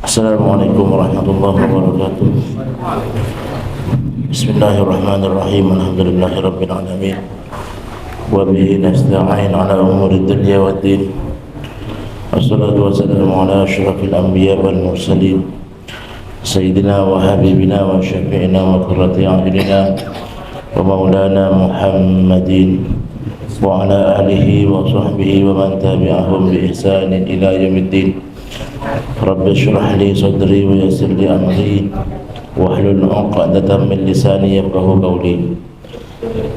Assalamualaikum warahmatullahi wabarakatuh. Bismillahirrahmanirrahim. Alhamdulillahirabbil alamin. Wa bihi nasta'in ala umuri dunya waddin. Wassalatu wassalamu ala asyrafil anbiya wal mursalin. Sayyidina wa habibina wa syafi'ina wa qurrati a'yunina wa maulana Muhammadin wa ala alihi wa sahbihi wa man tabi'ahum bi ihsanin ila yaumiddin. Rabbi syrah li sadri wa yassir li amri wahlul 'uqdatam min lisani yafqahu qawli.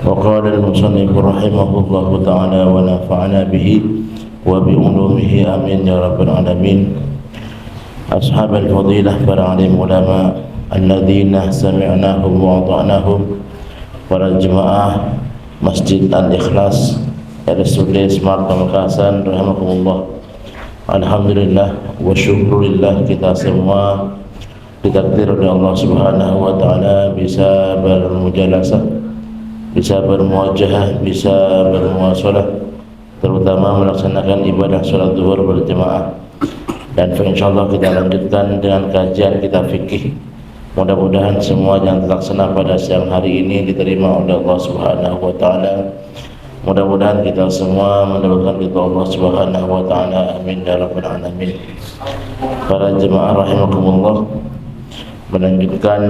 Wa qala al-musannif rahimahullahu ta'ala wa nafa'ana bihi wa bi ulumihi amin ya rabbal alamin. Ashab al-fadilah, para alim ulama alladzina sami'nahum wa ata'nahum, para jemaah Masjid Al-Ikhlas RSUD Smart Pamekasan rahimakumullah. Alhamdulillah wa syukurillah, kita semua ditakdir oleh Allah Subhanahu wa taala bisa bermujalasah, bisa bermuajahah, bisa bermuasalah, terutama melaksanakan ibadah salat zuhur berjamaah. Dan insyaallah kita lanjutkan dengan kajian kitab fikih. Mudah-mudahan semua yang terlaksana pada siang hari ini diterima oleh Allah Subhanahu wa taala. Mudah-mudahan kita semua mendapatkan ridha Allah Subhanahu wa taala. Amin ya rabbal alamin. Para jemaah rahimakumullah, melanjutkan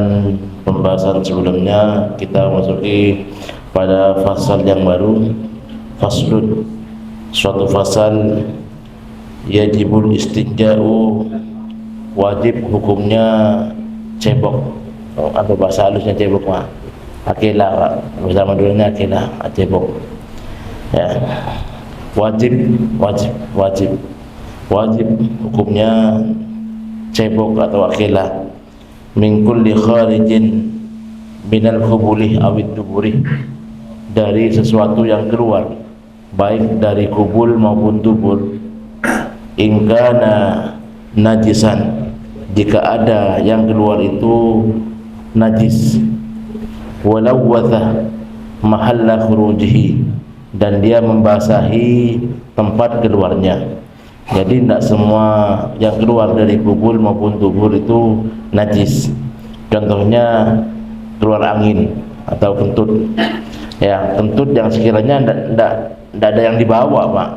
pembahasan sebelumnya, kita masuki pada fasal yang baru, faslun, suatu fasal yajibul istinja'u, wajib hukumnya cebok. Apa bahasa halusnya cebok mah? Akilah, bersama dulunya akilah, cebok. Ya, wajib hukumnya cebok atau akilah min kulli kharijin minal khubulih awid duburi, dari sesuatu yang keluar baik dari kubul maupun dubur. Ingkana najisan, jika ada yang keluar itu najis, walau wathah mahalla khurujihi, dan dia membasahi tempat keluarnya. Jadi tidak semua yang keluar dari kubul maupun dubur itu najis. Contohnya keluar angin atau kentut. Ya, kentut yang sekiranya tidak ada yang dibawa, Pak,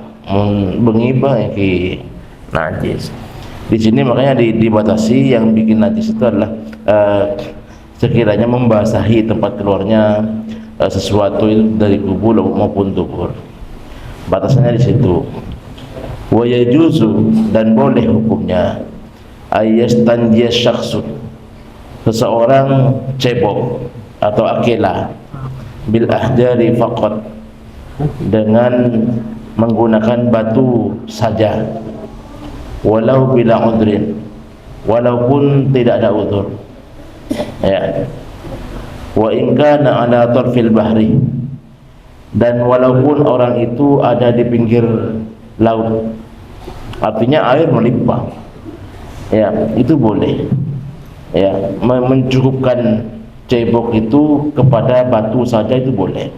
mengibah ki najis. Di sini makanya dibatasi, yang bikin najis itu adalah sekiranya membasahi tempat keluarnya sesuatu itu dari kubur maupun dubur. Batasannya di situ. Wa yajuzu, dan boleh hukumnya ayastanjiya syakhsun, seseorang cebok atau akilah bil ahdari faqat, dengan menggunakan batu saja, walau bila udrin, walaupun tidak ada udzur. Ya. Wa in kana ala tarfil bahri, dan walaupun orang itu ada di pinggir laut, artinya air melimpah, ya, itu boleh. Ya, mencukupkan cebok itu kepada batu saja itu boleh.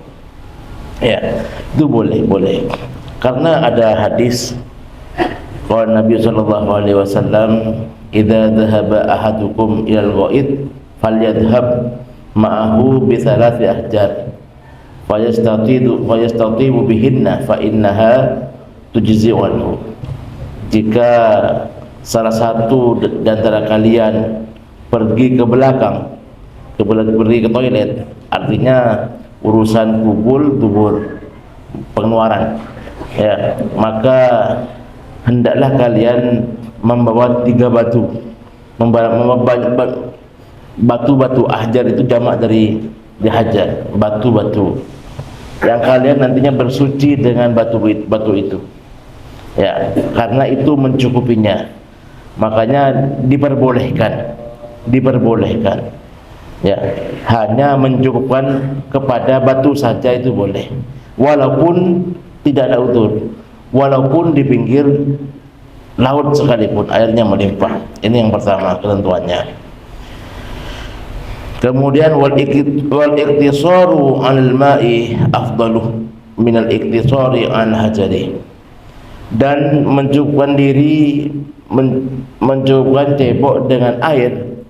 Ya, itu boleh. Karena ada hadis qala Nabi sallallahu alaihi wasallam, idza dhahaba ahadukum ilal ghaid falyadhhab ma'ahu bi thalathi ahjar fayastatibu bihinna fa innaha tujzi'u anhu. Jika salah satu di antara kalian pergi ke belakang, pergi ke toilet, artinya urusan kubul dubur pengeluaran, ya, maka hendaklah kalian membawa 3 batu. Batu-batu ahjar itu jamak dari hajar, batu-batu yang kalian nantinya bersuci dengan batu itu. Ya, karena itu mencukupinya. Makanya diperbolehkan. Ya, hanya mencukupkan kepada batu saja itu boleh. Walaupun tidak ada udzur, walaupun di pinggir laut sekalipun airnya melimpah. Ini yang pertama ketentuannya. Kemudian wal iktisaru 'anil ma'i afdalu min al iktisari 'an hajari, dan mencukupkan diri mencukupkan cebok dengan air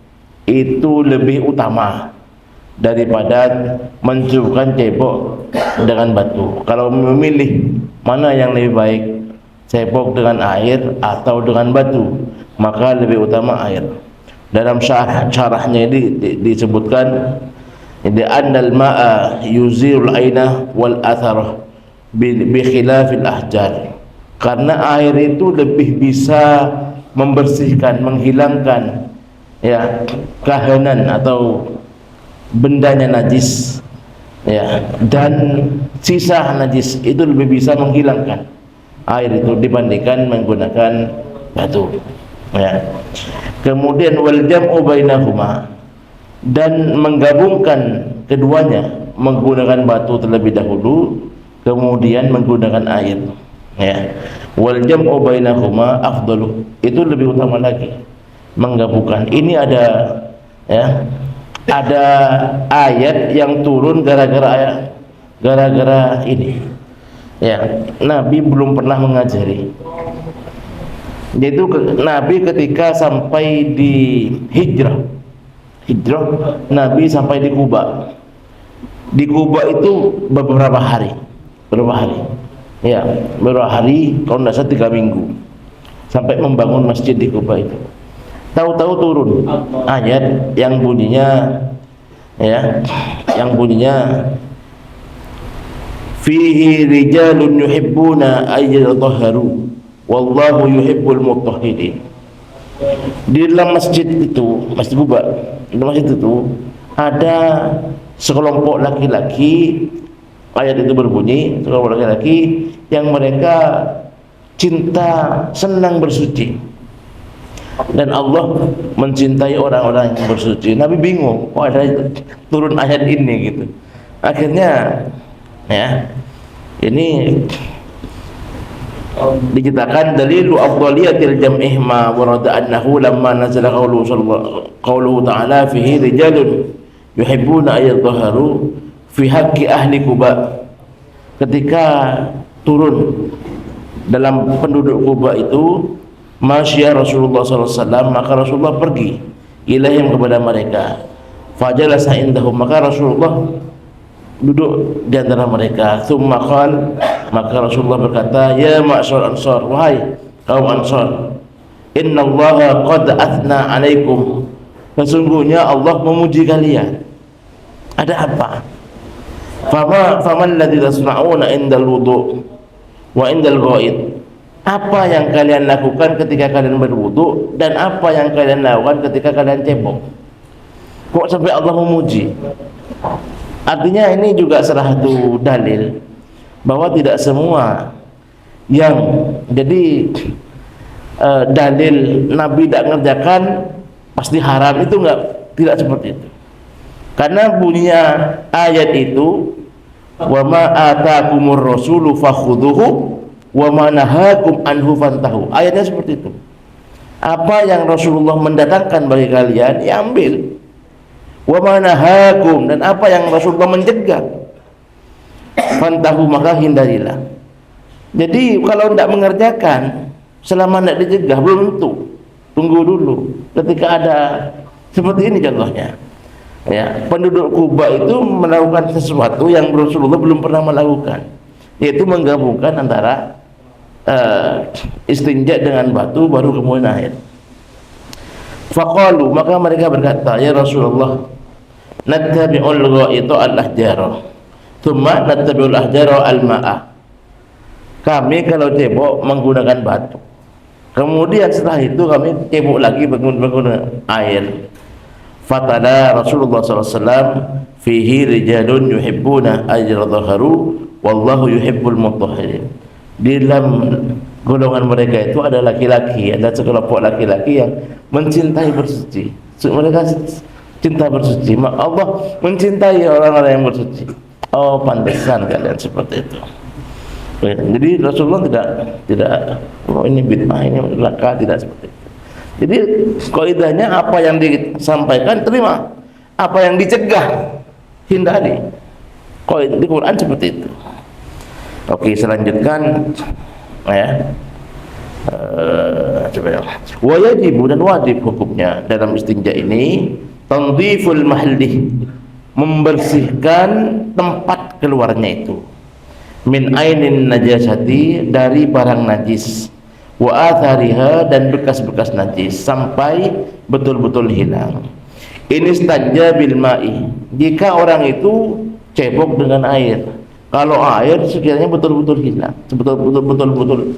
itu lebih utama daripada mencukupkan cebok dengan batu. Kalau memilih mana yang lebih baik, cebok dengan air atau dengan batu, maka lebih utama air. Dalam syarahnya ini disebutkan di annal ma'a yuzirul aina wal atharah bi khilafil ahjar. Karena air itu lebih bisa membersihkan, menghilangkan ya kahanan atau bendanya najis ya, dan sisa najis itu lebih bisa menghilangkan air itu dibandingkan menggunakan batu ya. Kemudian wal jam'u bainahuma, dan menggabungkan keduanya, menggunakan batu terlebih dahulu kemudian menggunakan air ya. Wal jam'u bainahuma afdalu, itu lebih utama lagi menggabungkan. Ini ada ya, ada ayat yang turun gara-gara ini ya. Nabi belum pernah mengajari, yaitu Nabi ketika sampai di hijrah Nabi sampai di Kuba. Di Kuba itu beberapa hari ya, beberapa hari, kalau tidak salah 3 minggu sampai membangun masjid di Kuba itu. Tahu-tahu turun ayat yang bunyinya fihi rijalun yuhibbuna ayyatahharu wallahu yuhibbul mutahhirin. Di dalam masjid itu, Masjid Kuba, di masjid itu ada sekelompok laki-laki, ayat itu berbunyi sekelompok laki-laki yang mereka cinta, senang bersuci, dan Allah mencintai orang-orang yang bersuci. Nabi bingung, kok ada turun ayat ini gitu. Akhirnya ya, ini diceritakan dalilu afdaliyatil jam'ih ma warada annahu lamma nazala qauluhu ta'ala fihi rijalun yuhibbuna ayyatahharu fi haqqi ahli Kuba. Ketika turun dalam penduduk Kuba itu masya Rasulullah SAW, maka Rasulullah pergi ilaihim, kepada mereka. Fajalasa indahum, maka Rasulullah duduk di antara mereka. Tsumma qala, maka Rasulullah berkata, ya ma'syar ansar, wahai kaum Ansar, innallaha qad athna alaikum, sesungguhnya Allah memuji kalian. Ada apa? Faman ladzi tasna'una indal wudu' wa indal ghaid, apa yang kalian lakukan ketika kalian berwudu dan apa yang kalian lakukan ketika kalian cebok? Kok sampai Allah memuji? Artinya ini juga salah satu dalil bahwa tidak semua yang jadi dalil Nabi tidak mengerjakan pasti haram, itu tidak seperti itu. Karena bunyinya ayat itu, wa ma ataakumur rasulu fakhudhuhu wa ma nahakum anhu fantahu. Ayatnya seperti itu. Apa yang Rasulullah mendatangkan bagi kalian, ya ambil. Wa ma nahakum, dan apa yang Rasulullah mencegah, fantahu, maka hindarilah. Jadi kalau tidak mengerjakan selama tidak dicegah belum tentu. Tunggu dulu ketika ada seperti ini contohnya. Ya, penduduk Kuba itu melakukan sesuatu yang Rasulullah belum pernah melakukan, yaitu menggabungkan antara istinja dengan batu baru kemudian air. Faqalu, maka mereka berkata, ya Rasulullah, nattabi'ul gha'ita al-ahjara thumma nattabi'ul ahjara al-ma'a. Kami kalau cebok menggunakan batu, kemudian setelah itu kami cebok lagi menggunakan air. Fatala Rasulullah SAW fihi rijalun yuhibbuna ayyatahharu wallahu yuhibbul mutahhirin. Di dalam golongan mereka itu ada laki-laki, ada sekelompok laki-laki yang mencintai bersuci. Mereka cinta bersuci, Allah mencintai orang-orang yang bersuci. Oh, pantesan kalian seperti itu. Jadi Rasulullah tidak oh ini bid'ah, ini laka, tidak seperti itu. Jadi kaidahnya apa yang disampaikan terima, apa yang dicegah hindari. Kaidah di Quran seperti itu. Oke, selanjutkan ya. Wa yajibu, dan wajib hukumnya dalam istinja ini tandhiful mahalli, membersihkan tempat keluarnya itu, min ainin najasati, dari barang najis, wa athariha, dan bekas-bekas najis sampai betul-betul hilang. Ini istanja bil ma'i, jika orang itu cebok dengan air. Kalau air sekiranya betul-betul hilang, betul-betul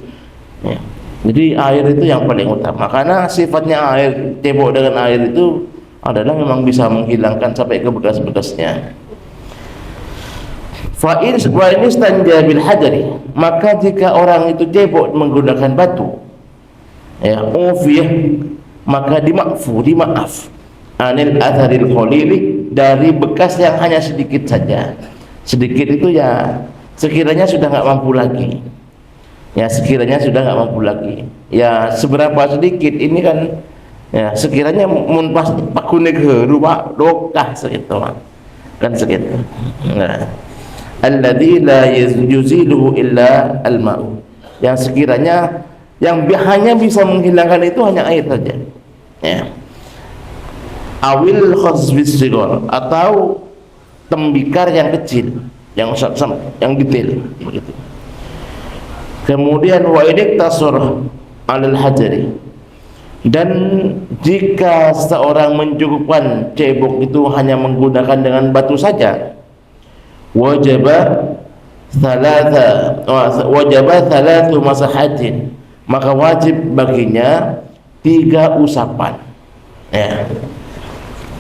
ya. Jadi air itu yang paling utama, karena sifatnya air, cebok dengan air itu adalah memang bisa menghilangkan sampai ke bekas-bekasnya. Fa in istanja bil hajari, maka jika orang itu cebok menggunakan batu, ya, ufiyah, maka dimaaf anil atharil qalili, dari bekas yang hanya sedikit saja. Sedikit itu ya sekiranya sudah nggak mampu lagi. Ya sekiranya sudah nggak mampu lagi. Ya seberapa sedikit ini kan, ya sekiranya mun pas pakunek rupa dokah segitu kan segitu. Nah, alladzi la yuziluhu illa al-ma'u, yang sekiranya yang hanya bisa menghilangkan itu hanya air saja. Ya. Awil khazfis sigar, atau tembikar yang kecil, yang detail begitu. Kemudian wa idiktasur alal hajari, dan jika seorang mencukupkan cebok itu hanya menggunakan dengan batu saja, wajaba thalathu masahatin, maka wajib baginya 3 usapan. Ya.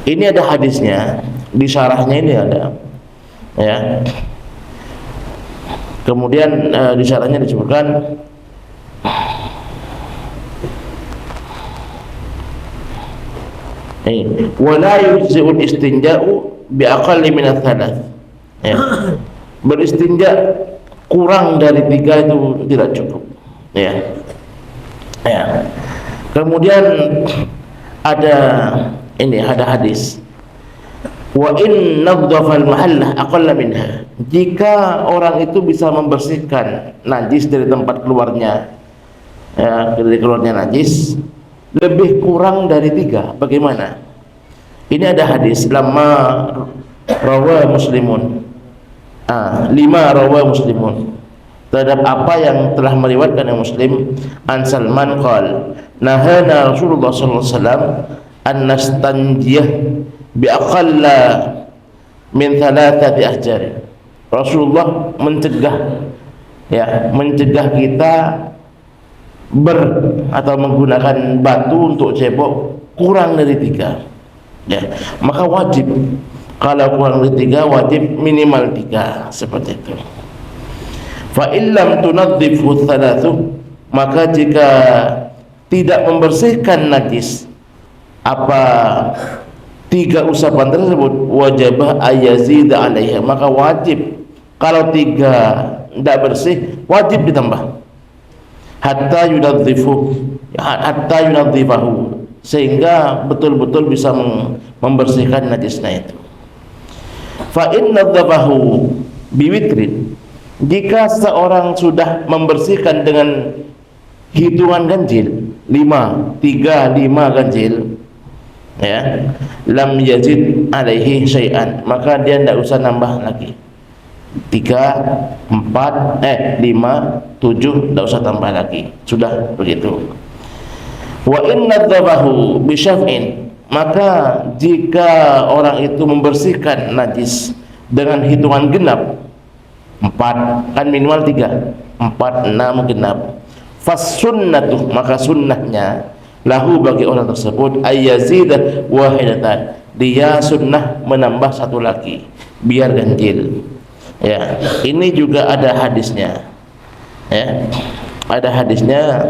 Ini ada hadisnya, di syarahnya ini ada. Ya. Kemudian di syarahnya disebutkan wala yujzi'ul istinja'u bi aqalli min ats-tsalath. Ya. Beristinja kurang dari 3 itu tidak cukup. Ya. Ya. Kemudian ada hadis, wa in nadhafa al-mahallah aqalla minha, jika orang itu bisa membersihkan najis dari tempat keluarnya, ya, dari keluarnya najis lebih kurang dari 3, bagaimana? Ini ada hadis lama rawa muslimun, 5 rawa muslimun, terhadap apa yang telah meriwayatkan yang Muslim. An Salman qala nahana Rasulullah sallallahu alaihi wasallam an nastanjiyah bi aqalla min 3 ahjar. Rasulullah mencegah kita atau menggunakan batu untuk cebok kurang dari 3. Ya, maka wajib, kalau kurang dari 3 wajib minimal 3, seperti itu. Fa illam tunadhifu thalathu, maka jika tidak membersihkan najis 3 usapan tersebut, wajibah ayazida alaiha, maka wajib, kalau 3 tidak bersih wajib ditambah, hatta yunadhifahu, sehingga betul-betul bisa membersihkan najisnya itu. Fa in nadhafahu biwitrin, jika seorang sudah membersihkan dengan hitungan ganjil 5 ganjil, ya, lam yazid alaihi syai'an, maka dia tidak usah nambah lagi 3, 4, 5, 7, tidak usah tambah lagi, sudah begitu. Wa in nadzabahu bi syaf'in, maka jika orang itu membersihkan najis dengan hitungan genap 4, kan minimal 3, 4, 6 genap, fas sunnatuh, maka sunnahnya lahu bagi orang tersebut ayyazidah wahidatan, dia sunnah menambah 1 lagi biar ganjil. Ya, ini juga ada hadisnya. Ya, ada hadisnya.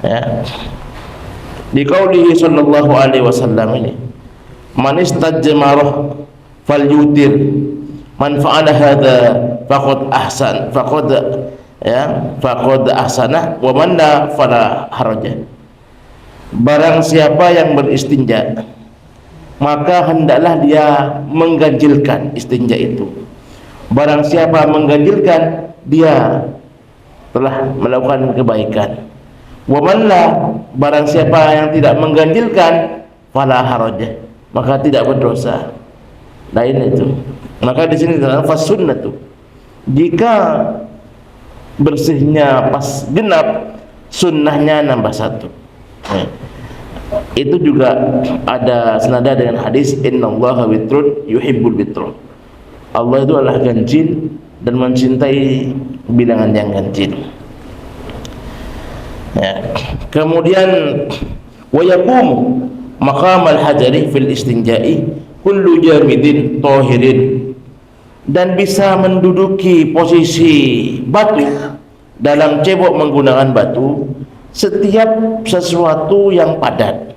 Ya, di qaulihi sallallahu alaihi wasallam ini, man istajmarah falyutir, man fa'ala hadza faqad ahsana wa man la fala haraja. Barang siapa yang beristinja, maka hendaklah dia mengganjilkan istinja itu. Barang siapa mengganjilkan, dia telah melakukan kebaikan. Wa man la, barang siapa yang tidak mengganjilkan, fala harajah, maka tidak berdosa. Lain itu. Maka di sini dalam fasunnatu, jika bersihnya pas genap, sunnahnya nambah satu. Itu juga ada senada dengan hadis innallaha witrun yuhibbul witr. Allah itu adalah ganjil dan mencintai bilangan yang ganjil. Ya. Kemudian wa yaqumu maqamal hajari fil istinja'i kullu jamidin tahirin, dan bisa menduduki posisi batu dalam cebok menggunakan batu setiap sesuatu yang padat,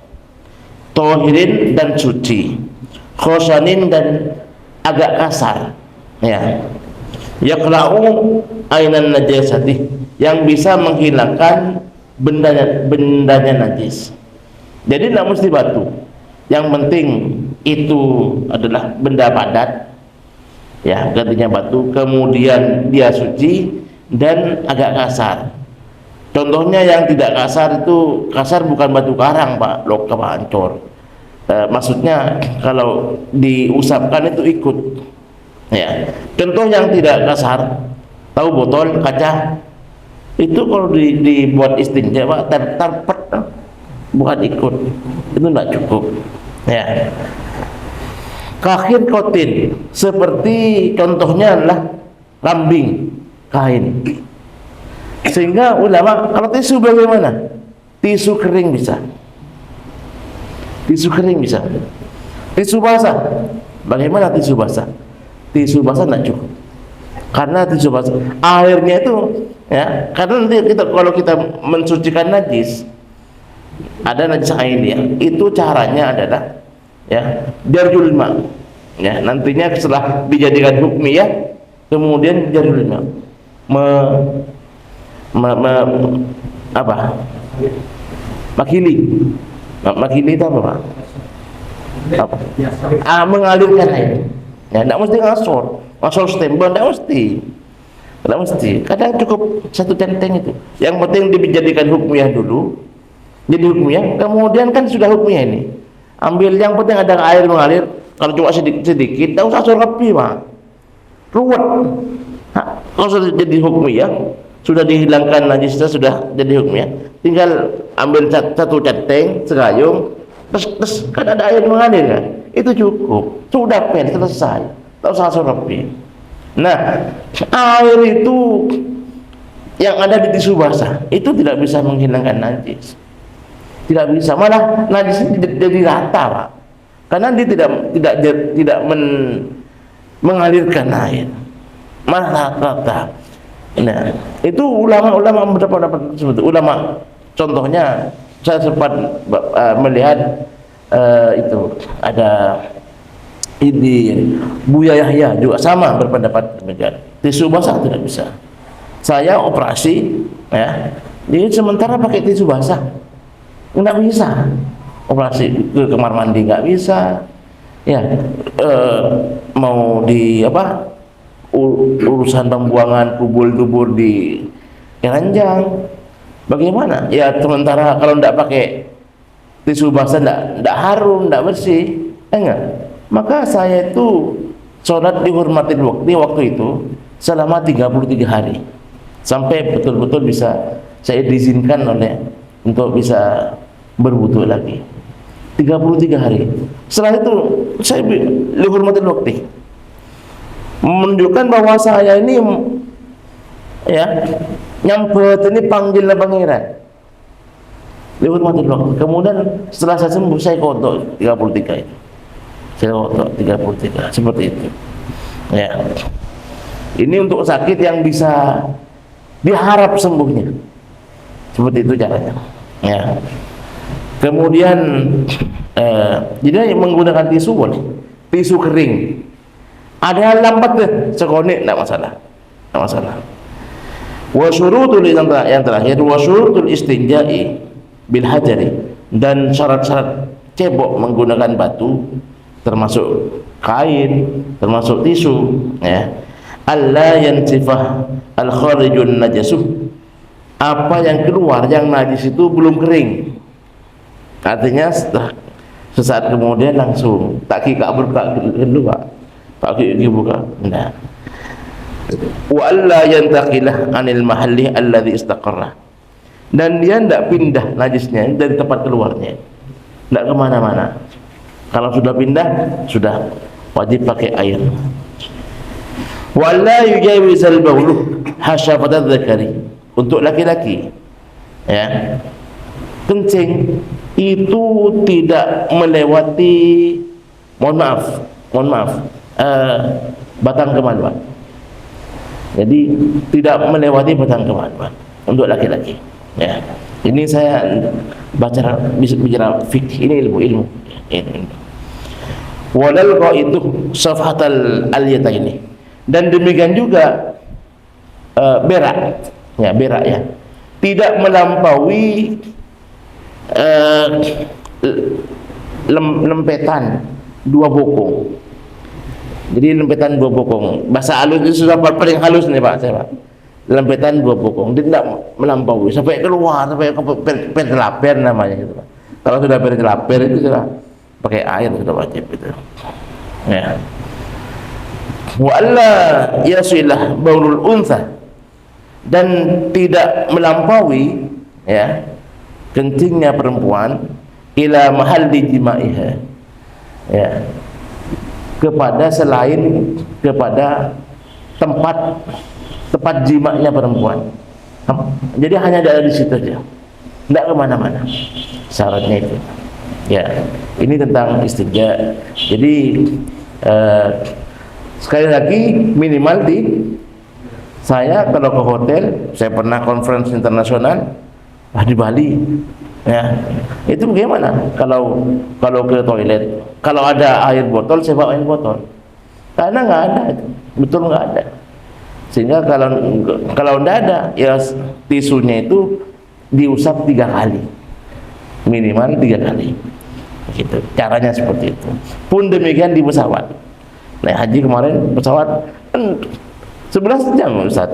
tahirin dan suci, khosanin dan agak kasar, ya, yaqla'u ainan najasati, yang bisa menghilangkan bendanya najis. Jadi tidak mesti batu, yang penting itu adalah benda padat, ya, gantinya batu, kemudian dia suci dan agak kasar. Contohnya yang tidak kasar itu, kasar bukan batu karang Pak, lokal hancur. Maksudnya kalau diusapkan itu ikut. Ya. Contoh yang tidak kasar, tahu botol kaca itu kalau dibuat istinja Pak, terpet, bukan ikut, itu tidak cukup. Ya. Kakhir kotin, seperti contohnya adalah lambing kain. Sehingga ulama, kalau tisu bagaimana? Tisu kering bisa, tisu kering bisa. Tisu basah, bagaimana tisu basah? Tisu basah tidak cukup, karena tisu basah airnya itu, ya, karena nanti kita, kalau kita mensucikan najis, ada najis airnya, itu caranya adalah, ya, jarjul ma, ya, nantinya setelah dijadikan hukmiyah, kemudian jarjul ma, apa? Makili itu apa Pak? Apa? Mengalirkan air. Ya, tidak mesti ngasor stempel, tidak mesti. Kadang cukup satu centeng itu. Yang penting dijadikan hukmiyah dulu. Jadi hukmiyah, kemudian kan sudah hukmiyah ini. Ambil yang penting ada air mengalir. Kalau cuma sedikit, tidak usah asal rapi Pak. Ruwet. Kalau sudah jadi hukmiyah, sudah dihilangkan najisnya, sudah jadi hukumnya, tinggal ambil satu centeng segayung, terus kan ada air mengalir kan, itu cukup, sudah selesai, tak usah rapi. Nah, air itu yang ada di tisu basah itu tidak bisa menghilangkan najis, tidak bisa, malah najis jadi rata Pak, karena dia tidak mengalirkan air, malah rata. Nah, itu ulama berpendapat seperti ulama. Contohnya saya sempat melihat itu ada ini Buya Yahya juga sama berpendapat demikian. Tisu basah tidak bisa. Saya operasi, ya, jadi sementara pakai tisu basah nggak bisa. Operasi ke kamar mandi nggak bisa. Ya, mau di apa? Urusan pembuangan kubur di keranjang, bagaimana? Ya sementara kalau tidak pakai tisu basah tidak harum, tidak bersih, enggak. Maka saya itu sholat dihormatin waktu itu selama 33 hari sampai betul-betul bisa saya diizinkan oleh untuk bisa berwudu lagi 33 hari. Setelah itu saya dihormatin waktu, menunjukkan bahwa saya ini, ya, nyambut ini panggilan pangeran. Dihormati waktu. Kemudian setelah saya sembuh, saya kodok 33 itu. Saya kodok 33 seperti itu. Ya. Ini untuk sakit yang bisa diharap sembuhnya. Seperti itu caranya. Ya. Kemudian jadi menggunakan tisu boleh. Tisu kering. Ada lambat deh, sekonik tidak masalah, tidak masalah. Wa syurutul, yang terakhir, wa syurutul istinja'i bil hajari, dan syarat-syarat cebok menggunakan batu, termasuk kain, termasuk tisu, ya. Alla yansifah al kharijun najasuh, apa yang keluar yang najis itu belum kering, artinya sesaat kemudian langsung tak kika berkak keluar, tak kiki buka. Nah, wa alla yantaqilah anil mahalli alladhi istaqarra, dan dia tidak pindah najisnya dari tempat keluarnya, tidak kemana-mana. Kalau sudah pindah, sudah wajib pakai air. Wa alla yujawizal bawlu hasyafatat dzakari, untuk laki-laki ya, kencing itu tidak melewati, mohon maaf, batang kemaluan. Jadi tidak melewati batang kemaluan untuk laki-laki ya. Ini saya bicara fikih, ini ilmu. Walal qaidu safhatal alyataini, dan demikian juga berak ya, tidak melampaui lempetan dua bokong. Jadi lempetan dua bokong, bahasa halus itu sudah paling halus nih Pak, saya Pak. Lempetan dua bokong, dia tidak melampaui sampai keluar, sampai ke pentelaper namanya gitu Pak. Kalau sudah pentelaper itu sudah pakai air, sudah wajib itu ya. Wa alla yasilah baulul unsa, dan tidak melampaui ya kencingnya perempuan ila mahalli jima'iha ya, kepada selain kepada tempat jimaknya perempuan. Jadi hanya ada di situ aja, tidak kemana-mana. Syaratnya itu ya. Ini tentang istinja. Jadi sekali lagi, minimal saya kalau ke hotel, saya pernah conference internasional di Bali ya, itu bagaimana kalau ke toilet, kalau ada air botol saya bawa air botol, karena nggak ada, betul nggak ada. Sehingga kalau nggak ada ya tisunya itu diusap 3 kali, minimal 3 kali gitu. Caranya seperti itu. Pun demikian di pesawat. Naik haji kemarin pesawat 11 jam Ustaz,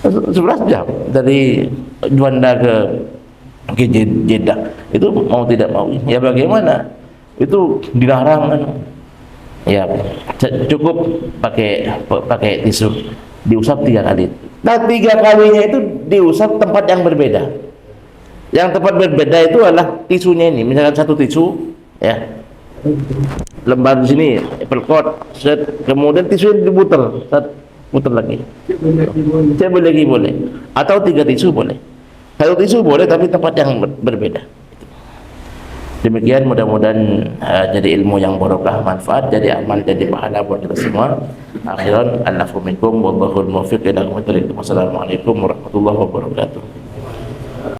11 jam dari Juanda ke Jeddah, itu mau tidak mau ya bagaimana, itu dilarang kan ya, cukup pakai tisu, diusap 3 kali. Nah 3 kalinya itu diusap tempat yang berbeda. Yang tempat berbeda itu adalah tisunya ini, misalkan satu tisu ya, lembar di sini apple coat, kemudian tisu diputar, putar lagi. Boleh lagi boleh, atau 3 tisu boleh. Satu tisu boleh tapi tempat yang berbeda. Demikian, mudah-mudahan jadi ilmu yang barokah, manfaat, jadi amal, jadi pahala buat kita semua. Akhiran, alafu minkum, wallahul muwaffiq ila aqwamit thoriq. Wassalamualaikum warahmatullahi wabarakatuh.